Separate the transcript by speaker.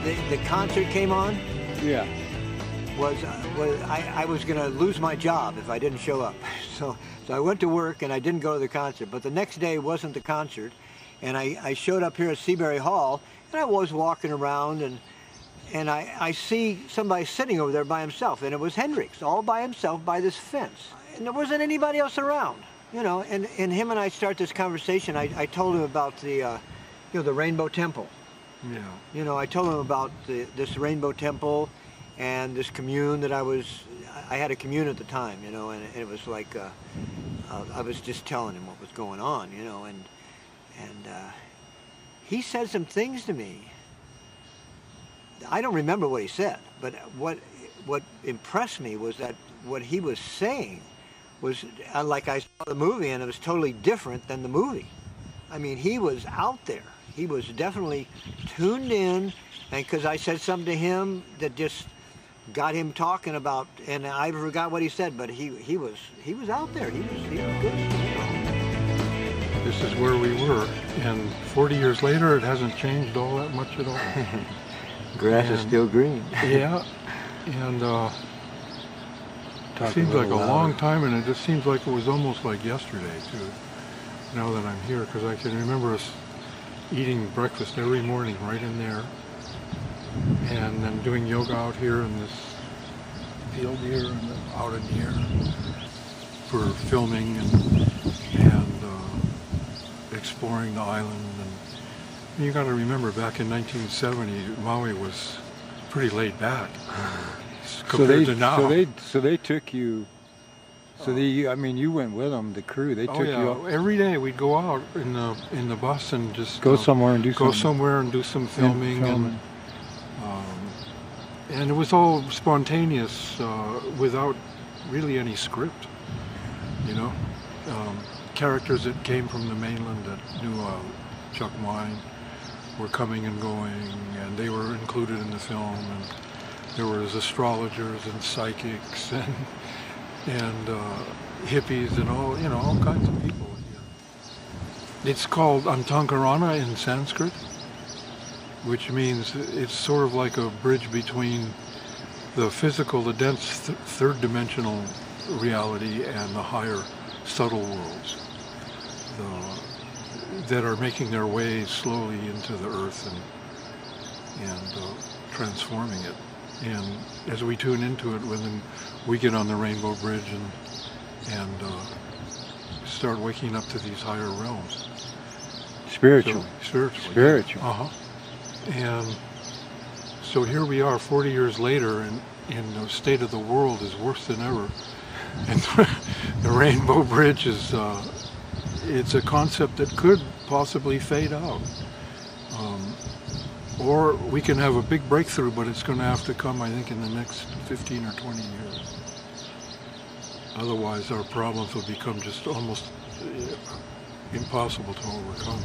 Speaker 1: the concert came on,
Speaker 2: Yeah.
Speaker 1: I was going to lose my job if I didn't show up. So I went to work and I didn't go to the concert. But the next day wasn't the concert, and I showed up here at Seabury Hall, and I was walking around, and I see somebody sitting over there by himself, and it was Hendrix, all by himself by this fence. And there wasn't anybody else around, you know, and him and I start this conversation. I told him about the Rainbow Temple.
Speaker 2: Yeah.
Speaker 1: You know, I told him about this Rainbow Temple and this commune that I had a commune at the time, you know, and it was like, I was just telling him what was going on, you know, and he said some things to me. I don't remember what he said, but what impressed me was that what he was saying was, like I saw the movie, and it was totally different than the movie. I mean, he was out there. He was definitely tuned in, and because I said something to him that just got him talking about, and I forgot what he said, but he was out there. He was good.
Speaker 3: This is where we were, and 40 years later, it hasn't changed all that much at all.
Speaker 1: Grass is still green.
Speaker 3: Yeah, and it seems like a long time, and it just seems like it was almost like yesterday, too, now that I'm here, because I can remember us eating breakfast every morning right in there, and then doing yoga out here in this field here, and then out in here for filming and exploring the island. And you got to remember, back in 1970, Maui was pretty laid back compared to now.
Speaker 2: So they took you. So I mean, you went with them, the crew. They took you out.
Speaker 3: Every day we'd go out in the bus and just
Speaker 2: go somewhere and do
Speaker 3: some filming. And it was all spontaneous, without really any script. You know, characters that came from the mainland that knew Chuck Wine were coming and going, and they were included in the film. And there was astrologers and psychics and hippies and all kinds of people. Yeah. It's called Antankarana in Sanskrit, which means it's sort of like a bridge between the physical, the dense third-dimensional reality and the higher, subtle worlds that are making their way slowly into the earth and transforming it. And as we tune into it, when we get on the Rainbow Bridge and start waking up to these higher realms.
Speaker 2: Spiritual.
Speaker 3: Spiritual. Yeah. And so here we are 40 years later, and the state of the world is worse than ever. And the Rainbow Bridge is, it's a concept that could possibly fade out. Or we can have a big breakthrough, but it's going to have to come, I think, in the next 15 or 20 years. Otherwise, our problems will become just almost impossible to overcome.